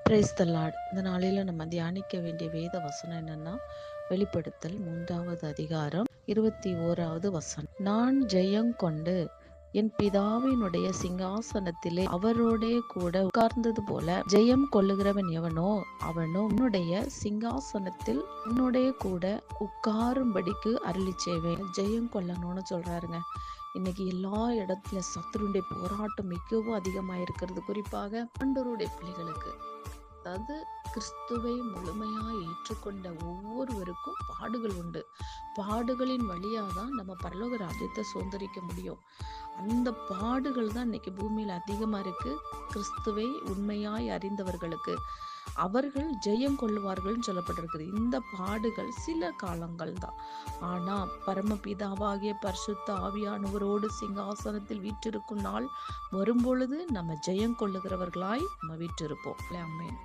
Praise the Lord. இந்த நாளில நம்ம தியானிக்க வேண்டிய வேத வசனம் என்னன்னா, வெளிப்படுத்தல் 3வது அதிகாரம் 21வது வசனம். நான் ஜெயம் கொண்டு என் பிதாவினுடைய சிங்காசனத்திலே அவரோடே கூட உட்கார்ந்தது போல ஜெயம் கொள்ளுகிறவன் எவனோ அவனும் உன்னுடைய சிங்காசனத்தில் உன்னுடைய கூட உட்காரும்படிக்கு அருளி செய்வேன். ஜெயம் கொள்ளணும்னு சொல்றாருங்க. இன்னைக்கு எல்லா இடத்துல சத்துருடைய போராட்டம் மிகவும் அதிகமாக இருக்கிறது. குறிப்பாக ஆண்டவருடைய பிள்ளைகளுக்கு, அதாவது கிறிஸ்துவை முழுமையாக ஏற்றுக்கொண்ட ஒவ்வொருவருக்கும் பாடுகள் உண்டு. பாடுகளின் வழியாக தான் நம்ம பரலோக ராஜ்யத்தை சுதந்திரிக்க முடியும். அந்த பாடுகள் தான் இன்னைக்கு பூமியில் அதிகமாக இருக்கு. கிறிஸ்துவை உண்மையாய் அறிந்தவர்களுக்கு அவர்கள் ஜெயம் கொள்ளுவார்கள் சொல்லப்பட்டிருக்குது. இந்த பாடுகள் சில காலங்கள் தான். ஆனா பரமபிதாவாகிய பரிசுத்த ஆவியானவரோடு சிங்காசனத்தில் வீற்றிருக்கும் நாள் வரும்பொழுது நம்ம ஜெயம் கொள்ளுகிறவர்களாய் நம்ம வீற்றிருப்போம். ஆமென்.